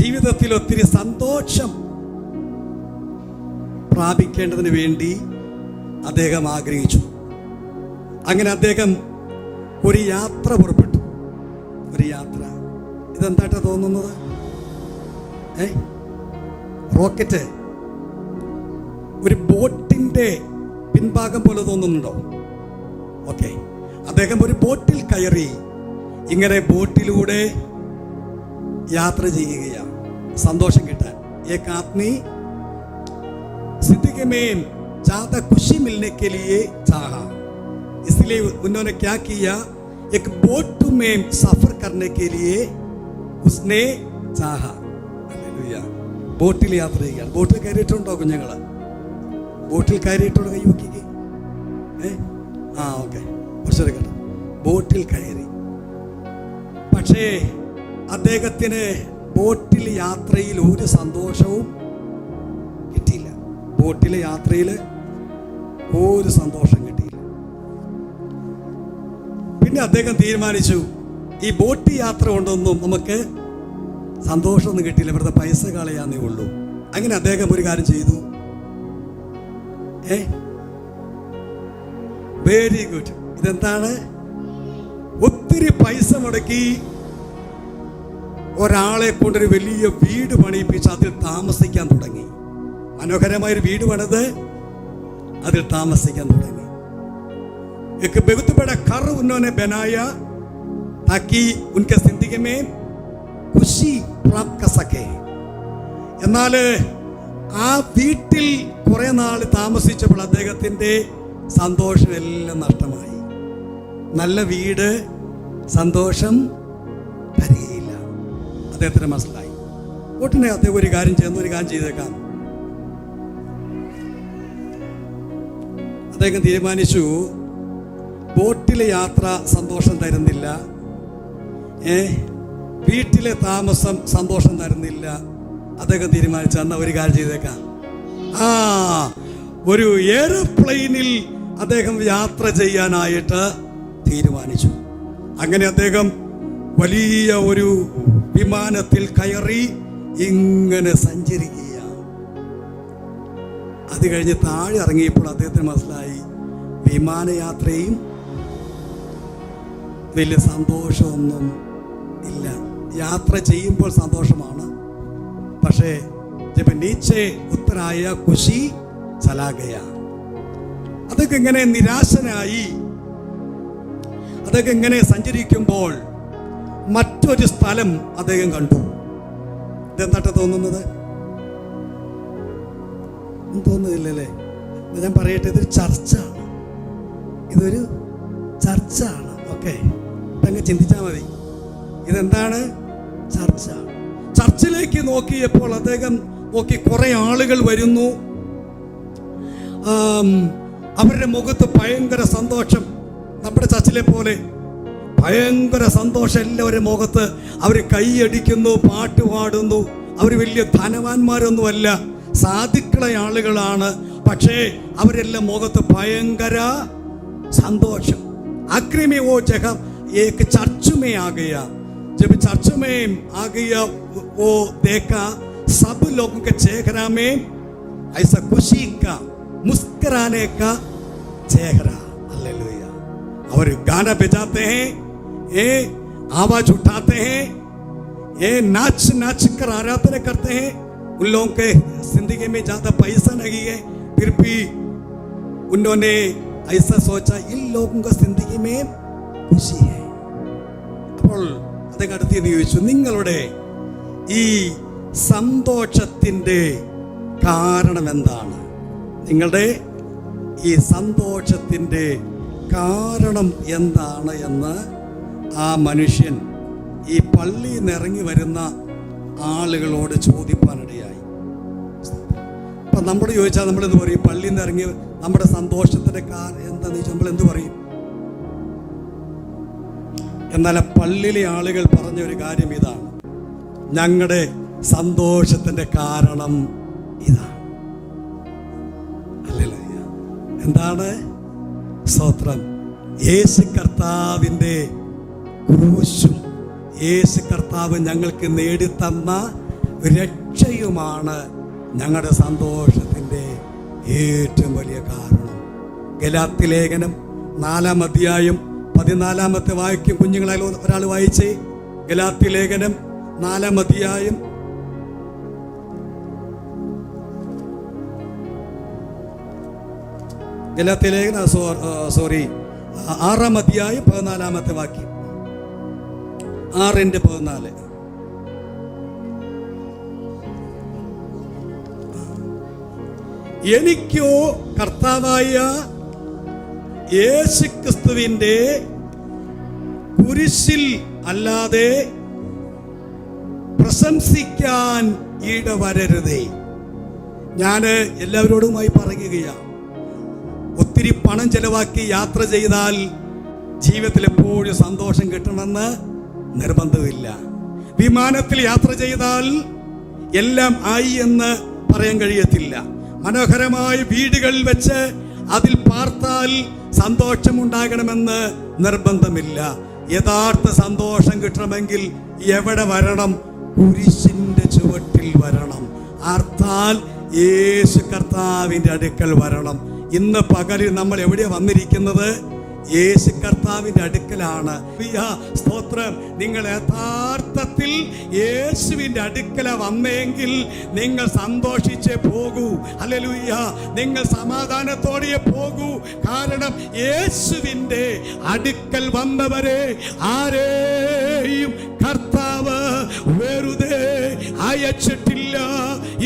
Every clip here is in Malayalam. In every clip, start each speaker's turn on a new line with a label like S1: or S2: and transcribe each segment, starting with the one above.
S1: ജീവിതത്തിൽ ഒത്തിരി സന്തോഷം പ്രാപിക്കേണ്ടതിന് വേണ്ടി അദ്ദേഹം ആഗ്രഹിച്ചു. അങ്ങനെ അദ്ദേഹം ഒരു യാത്ര പുറപ്പെട്ടു. ഒരു യാത്ര. ഇതെന്താട്ടാ തോന്നുന്നത്? റോക്കറ്റ് ഒരു ബോട്ടിന്റെ പിൻഭാഗം പോലെ തോന്നുന്നുണ്ടോ? ഓക്കെ. അദ്ദേഹം ഒരു ബോട്ടിൽ കയറി ഇങ്ങനെ ബോട്ടിലൂടെ യാത്ര ചെയ്യുകയാണ്, സന്തോഷം കിട്ടാൻ. एक आदमी जिंदगी में ज्यादा खुशी मिलने के लिए चाहा, इसलिए उन्होंने क्या किया, एक बोट में सफर करने के लिए उसने चाहा. हालेलुया. ബോട്ടിൽ യാത്ര ചെയ്യുകയാണ്. ബോട്ടിൽ കയറിയിട്ടുണ്ടോ കുഞ്ഞുങ്ങള്? ബോട്ടിൽ കയറിയിട്ടുണ്ടോ? കൈ നോക്കിക്കേ. ഓക്കെ, കുറച്ചൊരു കേട്ടോ. ബോട്ടിൽ കയറി. പക്ഷേ അദ്ദേഹത്തിന് ബോട്ടിൽ യാത്രയിൽ ഒരു സന്തോഷവും കിട്ടിയില്ല. ബോട്ടിലെ യാത്രയിൽ ഒരു സന്തോഷം കിട്ടിയില്ല. പിന്നെ അദ്ദേഹം തീരുമാനിച്ചു, ഈ ബോട്ട് യാത്ര കൊണ്ടൊന്നും നമുക്ക് സന്തോഷമൊന്നും കിട്ടിയില്ല, വെറുതെ പൈസ കളയാന്നേ ഉള്ളൂ. അങ്ങനെ അദ്ദേഹം ഒരു കാര്യം ചെയ്തു. Very good. ഇതെന്താണ്? ഒത്തിരി പൈസ മുടക്കി ഒരാളെ കൊണ്ടൊരു വലിയ വീട് പണിയിപ്പിച്ച് അതിൽ താമസിക്കാൻ തുടങ്ങി. മനോഹരമായൊരു വീട് പണിത് അതിൽ താമസിക്കാൻ തുടങ്ങി. एक बहुत बड़ा घर उन्होंने बनाया ताकि उनके जिंदगी में खुशी प्राप्त कर सके. എന്നാൽ ആ വീട്ടിൽ കുറെ നാൾ താമസിച്ചപ്പോൾ അദ്ദേഹത്തിന്റെ സന്തോഷം എല്ലാം നഷ്ടമായി. നല്ല വീട് സന്തോഷം തരികയില്ല, അദ്ദേഹത്തിന് മനസ്സിലായി. ഉടനെ അദ്ദേഹം ഒരു കാര്യം ചെയ്തേക്കാം. അദ്ദേഹം തീരുമാനിച്ചു, ബോട്ടിലെ യാത്ര സന്തോഷം തരുന്നില്ല, വീട്ടിലെ താമസം സന്തോഷം തരുന്നില്ല. അദ്ദേഹം തീരുമാനിച്ചു, എന്നാൽ ഒരു കാര്യം ചെയ്തേക്കാം. ഒരു എയർപ്ലെയിനിൽ അദ്ദേഹം യാത്ര ചെയ്യാനായിട്ട് തീരുമാനിച്ചു. അങ്ങനെ അദ്ദേഹം വലിയ ഒരു വിമാനത്തിൽ കയറി ഇങ്ങനെ സഞ്ചരിക്കുകയാണ്. അത് കഴിഞ്ഞ് താഴെ ഇറങ്ങിയപ്പോൾ അദ്ദേഹത്തിന് മനസ്സിലായി, വിമാനയാത്രയും വലിയ സന്തോഷമൊന്നും ഇല്ല. യാത്ര ചെയ്യുമ്പോൾ സന്തോഷമാണ്, പക്ഷേ ജബ് നീച്ചെ ഉത്തരായ ഖുശി ചലാ ഗയാ. അതൊക്കെ ഇങ്ങനെ നിരാശനായി അദ്ദേഹം ഇങ്ങനെ സഞ്ചരിക്കുമ്പോൾ മറ്റൊരു സ്ഥലം അദ്ദേഹം കണ്ടു. ഇതെന്താ തോന്നുന്നത്? തോന്നുന്നില്ലല്ലേ? ഞാൻ പറയട്ടെ, ഇതൊരു ചർച്ചാണ്. ഇതൊരു ചർച്ചാണ്. ഓക്കെ, അങ്ങ് ചിന്തിച്ചാൽ മതി. ഇതെന്താണ്? ചർച്ച. ചർച്ചിലേക്ക് നോക്കിയപ്പോൾ അദ്ദേഹം നോക്കി, കുറെ ആളുകൾ വരുന്നു. അവരുടെ മുഖത്ത് ഭയങ്കര സന്തോഷം. നമ്മുടെ ചർച്ചിലെ പോലെ ഭയങ്കര സന്തോഷം എല്ലാവരുടെ മുഖത്ത്. അവർ കൈയടിക്കുന്നു, പാട്ട് പാടുന്നു. അവർ വലിയ ധനവാന്മാരൊന്നുമല്ല, സാധുക്കളെ ആളുകളാണ്. പക്ഷേ അവരെല്ലാം മുഖത്ത് ഭയങ്കര സന്തോഷം. आखिरी वो जगह एक चर्च में आ गया. जब चर्च में आ गया, वो देखा सब लोगों के चेहरा में ऐसा खुशी का, मुस्कुराने का चेहरा. हालेलुया. और गाना बजाते हैं, ये आवाज उठाते हैं, ये नाच कर आराधना करते हैं. उन लोगों के जिंदगी में ज्यादा पैसा नहीं है, फिर भी उन्होंने ऐसा सोचा, इन लोगों का जिंदगी में खुशी है. അപ്പോൾ അദ്ദേഹം അടുത്ത് ചോദിച്ചു, നിങ്ങളുടെ ഈ സന്തോഷത്തിൻ്റെ കാരണം എന്താണ്? നിങ്ങളുടെ ഈ സന്തോഷത്തിൻ്റെ കാരണം എന്താണ് എന്ന് ആ മനുഷ്യൻ ഈ പള്ളിയിൽ നിന്ന് ഇറങ്ങി വരുന്ന ആളുകളോട് ചോദിപ്പാനിടയായി. അപ്പം നമ്മൾ ചോദിച്ചാൽ നമ്മളെന്ത് പറയും? പള്ളിയിൽ നിന്ന് ഇറങ്ങി നമ്മുടെ സന്തോഷത്തിൻ്റെ കാരണം എന്താണെന്ന് ചോദിച്ചാൽ നമ്മൾ എന്ത് പറയും? എന്നാൽ പള്ളിയിലെ ആളുകൾ പറഞ്ഞ ഒരു കാര്യം ഇതാണ്, ഞങ്ങളുടെ സന്തോഷത്തിൻ്റെ കാരണം ഇതാണ്. ഹല്ലേലൂയ. എന്താണ്? സ്തോത്രം. യേശു കർത്താവിൻ്റെ ക്രൂശും യേശു കർത്താവ് ഞങ്ങൾക്ക് നേടിത്തന്ന രക്ഷയുമാണ് ഞങ്ങളുടെ സന്തോഷത്തിൻ്റെ ഏറ്റവും വലിയ കാരണം. ഗലാത്യ ലേഖനം 4-ാം അധ്യായം 14-ാമത്തെ വാക്യം കുഞ്ഞുങ്ങളായ ഒരാൾ വായിച്ചേ. ഗലാത്യ ലേഖനം 4-ാം അധ്യായം ഗലാത്യ ലേഖനം 6-ാം അധ്യായം 14-ാമത്തെ വാക്യം. 6:14. എനിക്കോ കർത്താവായ യേശുക്രിസ്തുവിൻ്റെ കുരിശിൽ അല്ലാതെ പ്രശംസിക്കാൻ ഇടവരരുതേ. ഞാൻ എല്ലാവരോടുമായി പറയുകയാണ്, ഒത്തിരി പണം ചെലവാക്കി യാത്ര ചെയ്താൽ ജീവിതത്തിൽ എപ്പോഴും സന്തോഷം കിട്ടണമെന്ന് നിർബന്ധമില്ല. വിമാനത്തിൽ യാത്ര ചെയ്താൽ എല്ലാം ആയി എന്ന് പറയാൻ കഴിയത്തില്ല. മനോഹരമായ വീടുകളിൽ വെച്ച് അതിൽ പാർത്താൽ സന്തോഷമുണ്ടാകണമെന്ന് നിർബന്ധമില്ല. യഥാർത്ഥ സന്തോഷം കിട്ടണമെങ്കിൽ എവിടെ വരണം? കുരിശിൻ്റെ ചുവട്ടിൽ വരണം. അർത്ഥാൽ യേശു കർത്താവിൻ്റെ അടുക്കൽ വരണം. ഇന്ന് പകലിൽ നമ്മൾ എവിടെയാണ് വന്നിരിക്കുന്നത്? യേശു കർത്താവിൻ്റെ അടുക്കലാണ്. സ്തോത്രം. നിങ്ങൾ യഥാർത്ഥത്തിൽ യേശുവിൻ്റെ അടുക്കല വന്നെങ്കിൽ നിങ്ങൾ സന്തോഷിച്ചേ പോകൂ. ഹല്ലേലൂയ. നിങ്ങൾ സമാധാനത്തോടെ പോകൂ. കാരണം യേശുവിൻ്റെ അടുക്കൽ വന്നവരെ ആരെയും കർത്താവ് വെറുതെ അയച്ചിട്ടില്ല.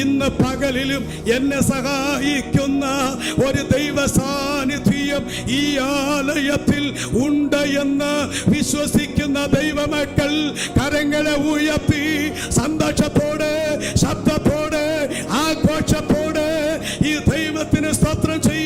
S1: ഇന്ന് പകലിലും എന്നെ സഹായിക്കുന്ന ഒരു ദൈവ സാന്നിധ്യം ഈ ആലയത്തിൽ ഉണ്ട് എന്ന് വിശ്വസിക്കുന്ന ദൈവമക്കൾ കരങ്ങളെ ഉയർത്തി സന്തോഷത്തോടെ, ശബ്ദത്തോടെ, ആഘോഷത്തോടെ ഈ ദൈവത്തിന് സ്തോത്രം ചെയ്യും.